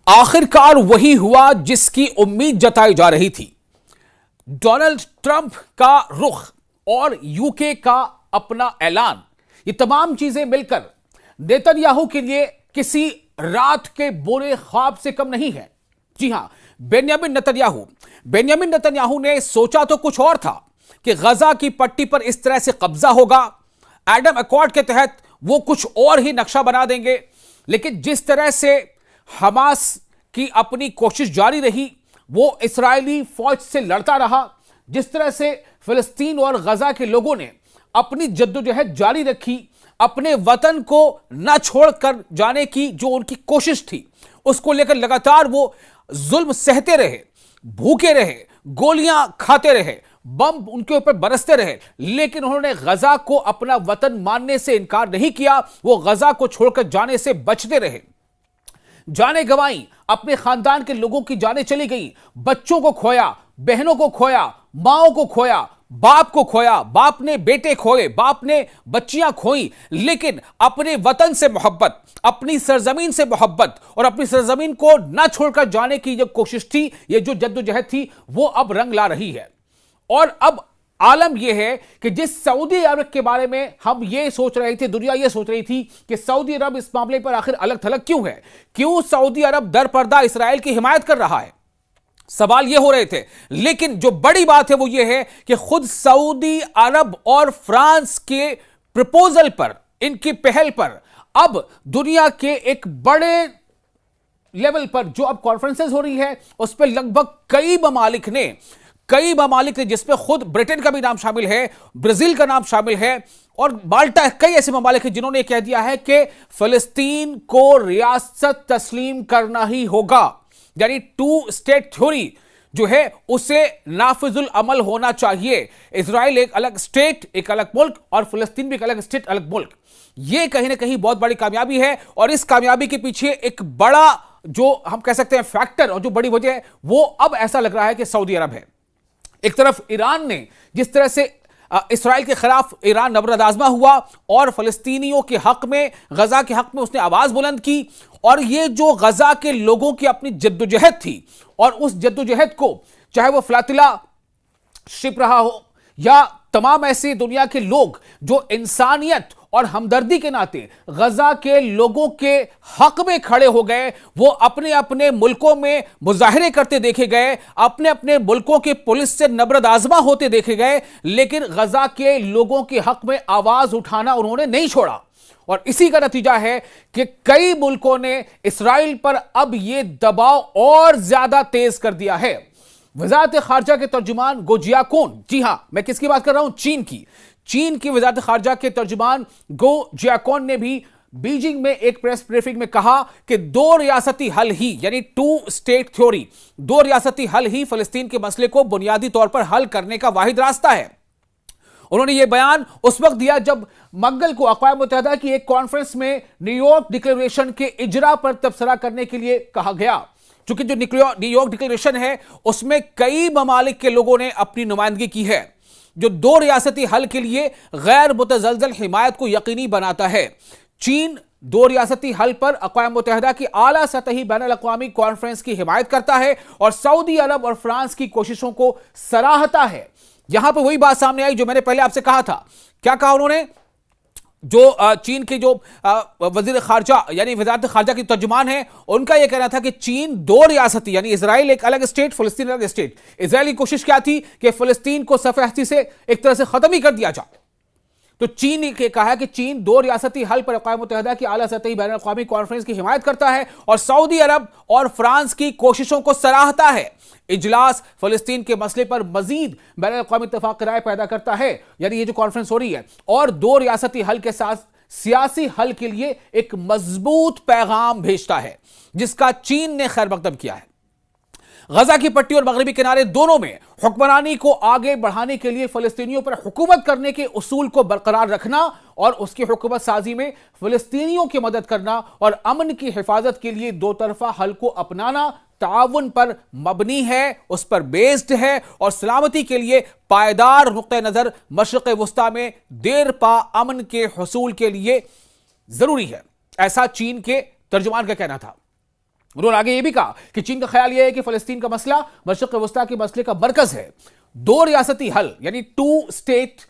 आखिरकार वही हुआ जिसकी उम्मीद जताई जा रही थी। डोनाल्ड ट्रंप का रुख और यूके का अपना ऐलान, ये तमाम चीजें मिलकर नेतन्याहू के लिए किसी रात के बुरे ख्वाब से कम नहीं है। जी हां, बेन्यामिन नेतन्याहू ने सोचा तो कुछ और था कि गजा की पट्टी पर इस तरह से कब्जा होगा, एडम अकॉर्ड के तहत वो कुछ और ही नक्शा बना देंगे। लेकिन जिस तरह से हमास की अपनी कोशिश जारी रही, वो इस्राएली फौज से लड़ता रहा, जिस तरह से फिलिस्तीन और गजा के लोगों ने अपनी जद्दोजहद जारी रखी, अपने वतन को न छोड़कर जाने की जो उनकी कोशिश थी, उसको लेकर लगातार वो जुल्म सहते रहे, भूखे रहे, गोलियां खाते रहे, बम उनके ऊपर बरसते रहे, लेकिन उन्होंने गजा को अपना वतन मानने से इनकार नहीं किया। वो गजा को छोड़कर जाने से बचते रहे, जाने गंवाई, अपने खानदान के लोगों की जानें चली गई, बच्चों को खोया, बहनों को खोया, माओ को खोया, बाप को खोया, बाप ने बेटे खोए, बाप ने बच्चियां खोई, लेकिन अपने वतन से मोहब्बत, अपनी सरजमीन से मोहब्बत और अपनी सरजमीन को ना छोड़कर जाने की जो कोशिश थी, ये जो जद्दोजहद थी, वो अब रंग ला रही है। और अब आलम यह है कि जिस सऊदी अरब के बारे में हम ये सोच रहे थे, दुनिया ये सोच रही थी कि सऊदी अरब इस मामले पर आखिर अलग थलग क्यों है, क्यों सऊदी अरब दर पर्दा इसराइल की हिमायत कर रहा है, सवाल ये हो रहे थे। लेकिन जो बड़ी बात है वो ये है कि खुद सऊदी अरब और फ्रांस के प्रपोजल पर, इनकी पहल पर अब दुनिया के एक बड़े लेवल पर जो अब कॉन्फ्रेंसेस हो रही है, उस पर लगभग कई ममालिक ने, जिसमें खुद ब्रिटेन का भी नाम शामिल है, ब्राजील का नाम शामिल है और माल्टा, कई ऐसे ममालिक हैं जिन्होंने कह दिया है कि फिलिस्तीन को रियासत तस्लीम करना ही होगा। यानी 2 स्टेट थ्योरी जो है उसे नाफिजुल अमल होना चाहिए। इजराइल एक अलग स्टेट, एक अलग मुल्क, और फिलिस्तीन भी एक अलग स्टेट, अलग मुल्क। यह कहीं ना कहीं बहुत बड़ी कामयाबी है और इस कामयाबी के पीछे एक बड़ा जो हम कह सकते हैं फैक्टर और जो बड़ी वजह है, वो अब ऐसा लग रहा है कि सऊदी अरब है। एक तरफ ईरान ने जिस तरह से इस्राएल के खिलाफ ईरान नबरद आजमा हुआ और फलस्तीनियों के हक में, गजा के हक में उसने आवाज बुलंद की, और ये जो गजा के लोगों की अपनी जद्दोजहद थी और उस जद्दोजहद को, चाहे वो फ्लातिला शिप रहा हो या तमाम ऐसे दुनिया के लोग जो इंसानियत और हमदर्दी के नाते गजा के लोगों के हक में खड़े हो गए, वो अपने अपने मुल्कों में मुजाहरे करते देखे गए, अपने अपने मुल्कों के पुलिस से नबरद आजमा होते देखे गए, लेकिन गजा के लोगों के हक में आवाज उठाना उन्होंने नहीं छोड़ा। और इसी का नतीजा है कि कई मुल्कों ने इस्राइल पर अब यह दबाव और ज्यादा तेज कर दिया है। वजारत खारजा के तर्जुमान गो जियाकोन, जी हां, मैं किसकी बात कर रहा हूं, चीन की वजारत खारजा के तर्जुमान गो जियाकोन ने भी बीजिंग में एक प्रेस ब्रीफिंग में कहा कि 2 रियासती हल ही, यानी 2 स्टेट थ्योरी, 2 रियासती हल ही फिलिस्तीन के मसले को बुनियादी तौर पर हल करने का वाहिद रास्ता है। उन्होंने यह बयान उस वक्त दिया जब मंगल को अक़वाम मुत्तहिदा की एक कॉन्फ्रेंस में न्यूयॉर्क डिक्लेरेशन के इजरा पर तबसरा करने के लिए कहा गया। चूंकि जो न्यूयॉर्क डिक्लेरेशन है उसमें कई ममालिक के लोगों ने अपनी नुमाइंदगी की है, जो 2 रियासती हल के लिए गैर मुतज़लज़ल हिमायत को यकीनी बनाता है। चीन 2 रियासती हल पर अक़वाम मुत्तहिदा की आला सतही बैनुल अक़वामी कॉन्फ्रेंस की हिमायत करता है और सऊदी अरब और फ्रांस की कोशिशों को सराहता है। यहां पर वही बात सामने आई जो मैंने पहले आपसे कहा था। क्या कहा उन्होंने? जो चीन के जो वजीर खारजा यानी वजारत खारजा की तर्जुमान है, उनका यह कहना था कि चीन 2 रियासती, यानी इजराइल एक अलग स्टेट, फिलिस्तीन अलग स्टेट। इजराइल की कोशिश क्या थी कि फिलिस्तीन को सफ़े हस्ती से एक तरह से खत्म ही कर दिया जाए। तो चीन ने कहा कि चीन 2 रियासती हल पर अक़वाम मुत्तहिदा की आला सतही बैनुल अक़वामी कॉन्फ्रेंस की हिमायत करता है और सऊदी अरब और फ्रांस की कोशिशों को सराहता है। इजलास फिलिस्तीन के मसले पर मजीद बैनुल अक़वामी इत्तेफ़ाक़ राय पैदा करता है, यानी ये जो कॉन्फ्रेंस हो रही है, और 2 रियासती हल के साथ सियासी हल के लिए एक मजबूत पैगाम भेजता है, जिसका चीन ने खैर मकदम किया है। गजा की पट्टी और मगरबी किनारे दोनों में हुक्मरानी को आगे बढ़ाने के लिए फिलिस्तीनियों पर हुकूमत करने के उसूल को बरकरार रखना और उसकी हुकूमत साजी में फिलिस्तीनियों की मदद करना और अमन की हिफाजत के लिए 2 तरफा हल को अपनाना ताउन पर मबनी है, उस पर बेस्ड है और सलामती के लिए पायदार नुक्ते नजर मशरिक़ वुस्ता में देर पा अमन के हुसूल के लिए जरूरी है। ऐसा चीन के तर्जुमान का कहना था। उन्होंने आगे यह भी कहा कि चीन का ख्याल यह है कि फलस्तीन का मसला मशरिक़ वस्ता के मसले का मरकज है। दो रियासती हल यानी टू स्टेट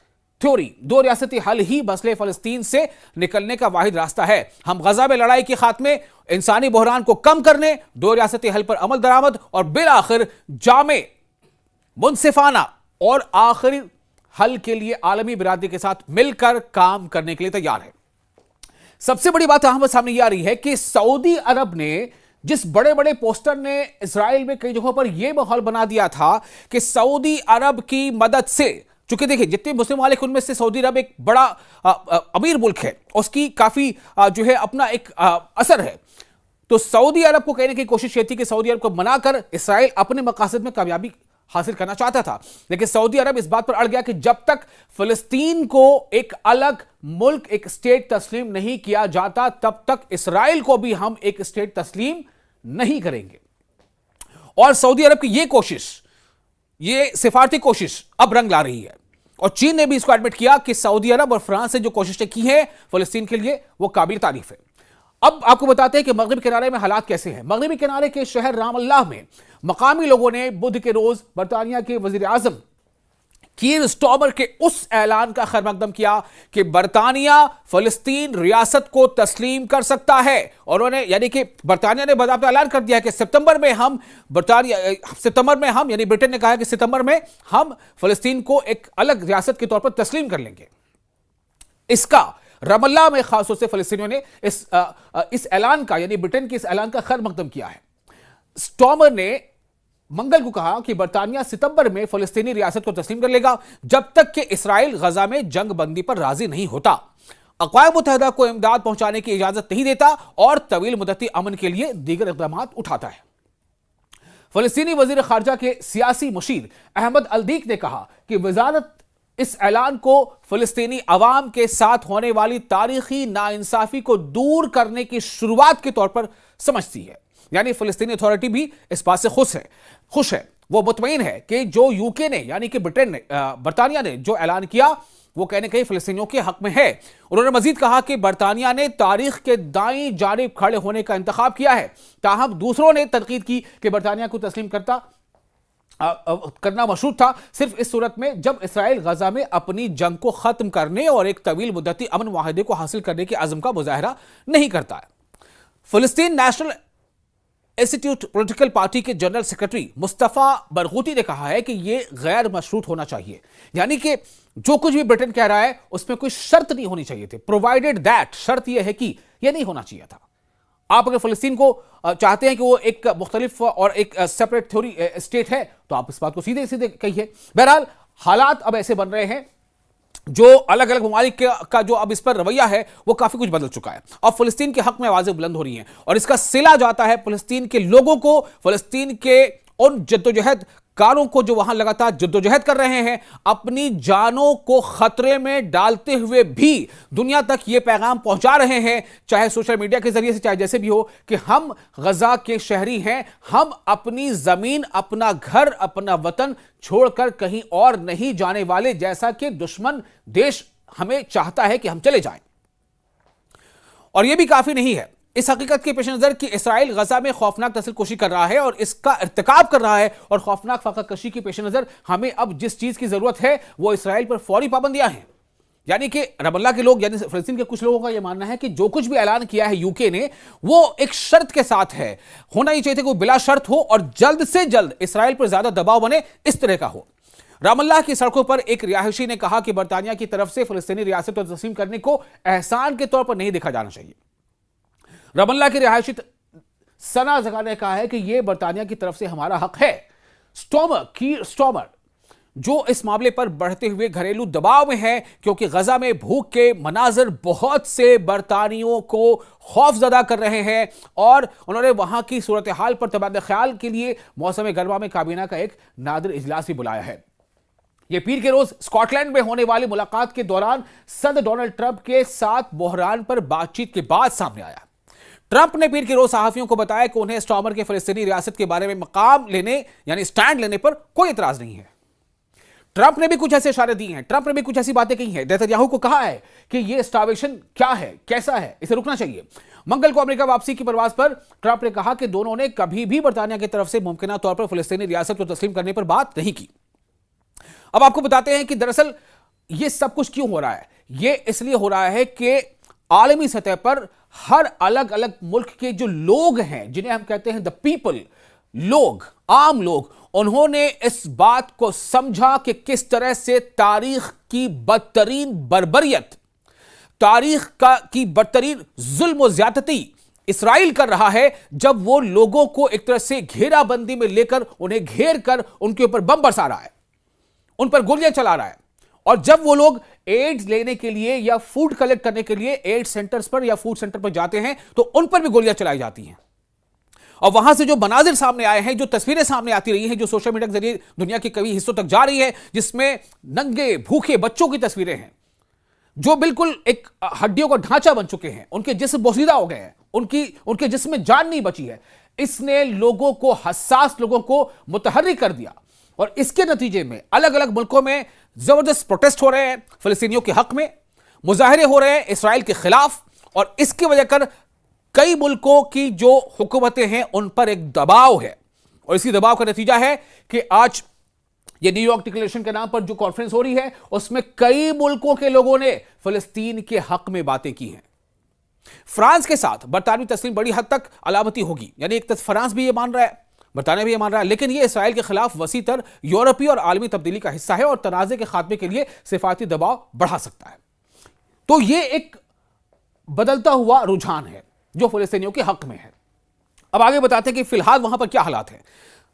थ्योरी, दो रियासती हल ही मसले फलस्तीन से निकलने का वाहिद रास्ता है। हम गजा में लड़ाई के खात्मे, इंसानी बहरान को कम करने, दो रियासती हल पर अमल दरामद और बिल आखिर जामे मुनसिफाना और आखिरी हल के लिए आलमी बिरादरी के साथ मिलकर काम करने के लिए तैयार है। सबसे बड़ी बात हमारे सामने यह आ रही है कि सऊदी अरब ने जिस बड़े बड़े पोस्टर ने इजराइल में कई जगहों पर यह माहौल बना दिया था कि सऊदी अरब की मदद से, चूंकि देखिए जितने मुस्लिम मालिक उनमें से सऊदी अरब एक बड़ा अमीर मुल्क है, उसकी काफी जो है अपना एक असर है, तो सऊदी अरब को कहने की कोशिश ये थी कि सऊदी अरब को मनाकर इस्राइल अपने मकासद में कामयाबी हासिल करना चाहता था। लेकिन सऊदी अरब इस बात पर अड़ गया कि जब तक फिलिस्तीन को एक अलग मुल्क, एक स्टेट तस्लीम नहीं किया जाता, तब तक इस्राइल को भी हम एक स्टेट तस्लीम नहीं करेंगे। और सऊदी अरब की यह कोशिश, ये सिफारती कोशिश अब रंग ला रही है और चीन ने भी इसको एडमिट किया कि सऊदी अरब और फ्रांस ने जो कोशिशें की हैं फिलिस्तीन के लिए वो काबिल तारीफ है। अब आपको बताते हैं कि मगरबी किनारे में हालात कैसे हैं। मगरबी किनारे के शहर राम अल्लाह में मकामी लोगों ने बुध के रोज बरतानिया के वजीर आजम कीर स्टार्मर के उस ऐलान का खैर मकदम किया कि बरतानिया फिलिस्तीन रियासत को तस्लीम कर सकता है। और उन्होंने यानी कि बरतानिया ने बाकायदा ऐलान कर दिया कि सितंबर में हम यानी ब्रिटेन ने कहा कि सितंबर में हम फिलिस्तीन को एक अलग रियासत के तौर पर तस्लीम कर लेंगे। इसका रमल्ला में खासतौर से फिलिस्तीनियों ने इस ऐलान का, यानी ब्रिटेन के इस ऐलान का खैर मकदम किया है। स्टार्मर ने मंगल को कहा कि बरतानिया सितंबर में फिलिस्तीनी रियासत को तस्लीम कर लेगा जब तक कि इस्राइल गजा में जंग बंदी पर राजी नहीं होता, अक़वाम मुत्तहिदा को इमदाद पहुंचाने की इजाजत नहीं देता और तवील मुद्दती अमन के लिए दीगर इक़दाम उठाता है। फिलिस्तीनी वजीर खारजा के सियासी मुशीर अहमद अलदीक ने कहा कि वजारत इस ऐलान को फिलिस्तीनी अवाम के साथ होने वाली तारीखी नाइंसाफी को दूर करने की शुरुआत के तौर पर समझती है। यानी फिलिस्तीनी अथॉरिटी भी इस बात से खुश है, वो मुतमईन है कि जो यूके ने यानी कि ब्रिटेन ने, बरतानिया ने जो ऐलान किया वो कहने कहीं फिलिस्तीनियों के हक में है। उन्होंने मजीद कहा कि बरतानिया ने तारीख के दाईं जानिब खड़े होने का इंतखाब किया है, ताहम दूसरों ने तनकीद की कि बरतानिया को तस्लीम करना मशरूत था सिर्फ इस सूरत में जब इसराइल गजा में अपनी जंग को खत्म करने और एक तवील मुद्दती अमन माहदे को हासिल करने के अज़्म का मुजाहरा नहीं करता है। फिलिस्तीन नेशनल इंस्टीट्यूट पॉलिटिकल पार्टी के जनरल सेक्रेटरी मुस्तफा बरगूती ने कहा है कि यह गैर मशरूत होना चाहिए, यानी कि जो कुछ भी ब्रिटेन कह रहा है उसमें कोई शर्त नहीं होनी चाहिए थी, प्रोवाइडेड दैट, शर्त यह है कि यह नहीं होना चाहिए था। आप अगर फिलिस्तीन को चाहते हैं कि वो एक मुख्तलिफ और एक सेपरेट थ्योरी स्टेट है तो आप इस बात को सीधे सीधे कहिए। बहरहाल हालात अब ऐसे बन रहे हैं, जो अलग अलग ममालिक का जो अब इस पर रवैया है वो काफी कुछ बदल चुका है। अब फिलिस्तीन के हक में आवाजें बुलंद हो रही हैं और इसका सिला जाता है फिलिस्तीन के लोगों को, फिलिस्तीन के उन जद्दोजहद कारों को जो वहां लगातार जद्दोजहद कर रहे हैं, अपनी जानों को खतरे में डालते हुए भी दुनिया तक ये पैगाम पहुंचा रहे हैं, चाहे सोशल मीडिया के जरिए से चाहे जैसे भी हो, कि हम गजा के शहरी हैं, हम अपनी जमीन, अपना घर, अपना वतन छोड़कर कहीं और नहीं जाने वाले, जैसा कि दुश्मन देश हमें चाहता है कि हम चले जाएं। और यह भी काफी नहीं है, इस हकीकत के पेश नजर कि इस्राइल गजा में खौफनाक नस्लकुशी कर रहा है और इसका इर्तिकाब कर रहा है, और खौफनाक फाकाकशी के पेश नजर हमें अब जिस चीज की जरूरत है वो इस्राइल पर फौरी पाबंदियां हैं। यानी कि रमल्ला के लोग, यानी फिलिस्तीन के कुछ लोगों का यह मानना है कि जो कुछ भी ऐलान किया है यूके ने वो एक शर्त के साथ है, होना ही चाहिए था कि वो बिला शर्त हो और जल्द से जल्द इस्राइल पर ज्यादा दबाव बने, इस तरह का हो। रामल्लाह की सड़कों पर एक रिहायशी ने कहा कि बरतानिया की तरफ से फिलिस्तीनी रियासत को तस्लीम करने को एहसान के तौर पर नहीं देखा जाना चाहिए। रमल्ला की रिहायशी सना जगा ने कहा है कि यह बरतानिया की तरफ से हमारा हक है। कीर स्टार्मर जो इस मामले पर बढ़ते हुए घरेलू दबाव में है, क्योंकि गजा में भूख के मनाजर बहुत से बरतानियों को खौफजदा कर रहे हैं और उन्होंने वहां की सूरत हाल पर तबादला ख्याल के लिए मौसम गर्मा में काबीना का एक नादिर इजलास भी बुलाया है। यह पीर के रोज स्कॉटलैंड में होने वाली मुलाकात के दौरान सदर डोनाल्ड ट्रंप के साथ बहरान पर बातचीत के बाद सामने आया। ट्रंप ने पीर के रोज सहाफियों को बताया कि उन्हें स्टार्मर के फिलिस्तीनी रियासत के बारे में मकाम लेने यानी स्टैंड लेने पर कोई इतराज नहीं है। ट्रंप ने भी कुछ ऐसे इशारे दिए हैं, ट्रंप ने भी कुछ ऐसी बातें कही हैं, नेतन्याहू को कहा है कि यह स्टार्वेशन क्या है, कैसा है, इसे रुकना चाहिए। मंगल को अमेरिका वापसी की प्रवास पर ट्रंप ने कहा कि दोनों ने कभी भी बरतानिया की तरफ से मुमकिन तौर पर फिलिस्तीनी रियासत को तस्लीम करने पर बात नहीं की। अब आपको बताते हैं कि दरअसल यह सब कुछ क्यों हो रहा है। यह इसलिए हो रहा है कि आलमी सतह पर हर अलग अलग मुल्क के जो लोग हैं, जिन्हें हम कहते हैं द पीपल, लोग, आम लोग, उन्होंने इस बात को समझा कि किस तरह से तारीख की बदतरीन बर्बरियत, की बदतरीन जुल्म और ज्यादती इसराइल कर रहा है, जब वो लोगों को एक तरह से घेराबंदी में लेकर उन्हें घेर कर उनके ऊपर बम बरसा रहा है, उन पर गोलियां चला रहा है। और जब वो लोग एड्स लेने के लिए या फूड कलेक्ट करने के लिए एड सेंटर्स पर या फूड सेंटर पर जाते हैं तो उन पर भी गोलियां चलाई जाती हैं। और वहां से जो मनाजिर सामने आए हैं, जो तस्वीरें सामने आती रही हैं, जो सोशल मीडिया के जरिए दुनिया के कई हिस्सों तक जा रही है, जिसमें नंगे भूखे बच्चों की तस्वीरें हैं जो बिल्कुल एक हड्डियों का ढांचा बन चुके हैं, उनके जिस्म बोसीदा हो गए हैं, उनके जिस्म में जान नहीं बची है। इसने लोगों को, हसास लोगों को मुतहर्रिक कर दिया और इसके नतीजे में अलग अलग मुल्कों में जबरदस्त प्रोटेस्ट हो रहे हैं फिलिस्तीनियों के हक में, मुजाहिरे हो रहे हैं इसराइल के खिलाफ, और इसकी वजह कर कई मुल्कों की जो हुकूमतें हैं उन पर एक दबाव है। और इसी दबाव का नतीजा है कि आज ये न्यूयॉर्क डिक्लेरेशन के नाम पर जो कॉन्फ्रेंस हो रही है, उसमें कई मुल्कों के लोगों ने फिलिस्तीन के हक में बातें की हैं। फ्रांस के साथ बरतानवी तस्लीम बड़ी हद तक अलामती होगी, यानी एक तरफ फ्रांस भी ये मान रहा है, बरतानिया भी ये मान रहा है, लेकिन ये इसराइल के खिलाफ वसीतर यूरोपीय और आलमी तब्दीली का हिस्सा है और तनाज़े के खात्मे के लिए सिफारती दबाव बढ़ा सकता है। तो ये एक बदलता हुआ रुझान है जो फिलिस्तीनियों के हक में है। अब आगे बताते हैं कि फिलहाल वहां पर क्या हालात हैं।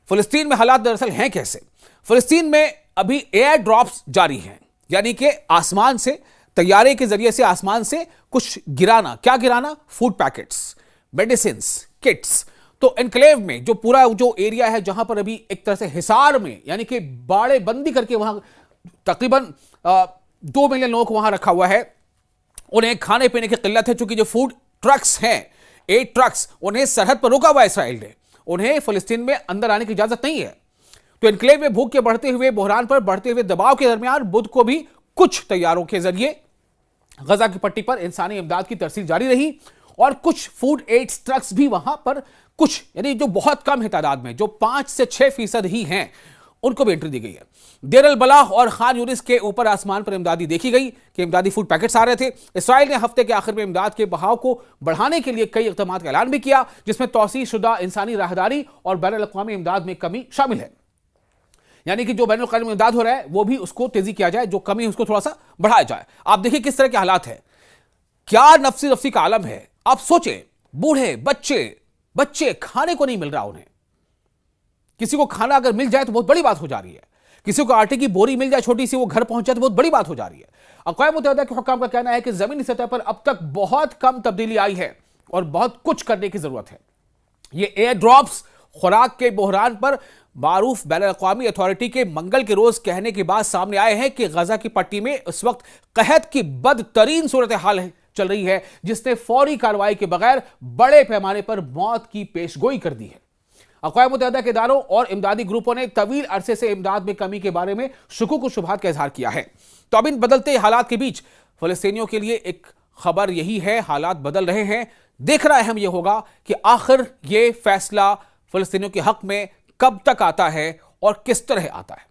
फिलिस्तीन में हालात दरअसल हैं कैसे। फिलिस्तीन में अभी एयर ड्रॉप्स जारी हैं, यानी कि आसमान से, तैयारे के जरिए से आसमान से कुछ गिराना। क्या गिराना? Food packets, medicine, kits. तो एनक्लेव में जो पूरा जो एरिया है, जहां पर अभी एक तरह से हिसार में, यानी कि बाड़े बंदी करके वहां तकरीबन 2 मिलियन लोगों को वहां रखा हुआ है, उन्हें खाने पीने की किल्लत है, चूंकि जो फूड ट्रक्स हैं, 8 ट्रक्स, उन्हें सरहद पर रोका हुआ है इसराइल ने, उन्हें फिलिस्तीन में अंदर आने की इजाजत नहीं है। तो एनक्लेव में भूख के बढ़ते हुए बहरान पर बढ़ते हुए दबाव के दरमियान बुध को भी कुछ तैयारों के जरिए गजा की पट्टी पर इंसानी इमदाद की तरसील जारी रही और कुछ फूड एड्स ट्रक्स भी वहां पर, कुछ यानी जो बहुत कम है तादाद में, जो 5 से 6% ही हैं, उनको भी एंट्री दी गई है। देर अल बलाह और खान यूनिस के ऊपर आसमान पर इमदादी देखी गई कि इमदादी फूड पैकेट्स आ रहे थे। इसराइल ने हफ्ते के आखिर में इमदाद के बहाव को बढ़ाने के लिए कई इक़दामात का ऐलान भी किया, जिसमें तौसीह शुदा इंसानी राहदारी और बैनुल अक़वामी इमदाद में कमी शामिल है। यानी कि जो बैनुल अक़वामी इमदाद हो रहा है वो भी उसको तेजी किया जाए, जो कमी उसको थोड़ा सा बढ़ाया जाए। आप देखिए किस तरह के हालात है, क्या नफ्सी का आलम है। आप सोचें, बूढ़े बच्चे खाने को नहीं मिल रहा उन्हें। किसी को खाना अगर मिल जाए तो बहुत बड़ी बात हो जा रही है, किसी को आटे की बोरी मिल जाए छोटी सी, वो घर पहुंच जाए तो बहुत बड़ी बात हो जा रही है। अक़वाम मुत्तहिदा के हुक्काम का कहना है कि जमीनी सतह पर अब तक बहुत कम तब्दीली आई है और बहुत कुछ करने की जरूरत है। ये एयर ड्रॉप्स खुराक के बहरान पर मारूफ बैनुल अक़वामी अथॉरिटी के मंगल के रोज कहने के बाद सामने आए हैं कि गजा की पट्टी में इस वक्त कहत की बदतरीन सूरत हाल चल रही है, जिसने फौरी कार्रवाई के बगैर बड़े पैमाने पर मौत की पेशगोई कर दी है। अक़वाम मुत्तहिदा के इदारों और इमदादी ग्रुपों ने तवील अरसे से इमदाद में कमी के बारे में शुकूक और शुबहात का इजहार किया है। तो अब इन बदलते हालात के बीच फिलिस्तीनियों के लिए एक खबर यही है, हालात बदल रहे हैं। देखना अहम यह होगा कि आखिर ये फैसला फिलिस्तीनियों के हक में कब तक आता है और किस तरह आता है।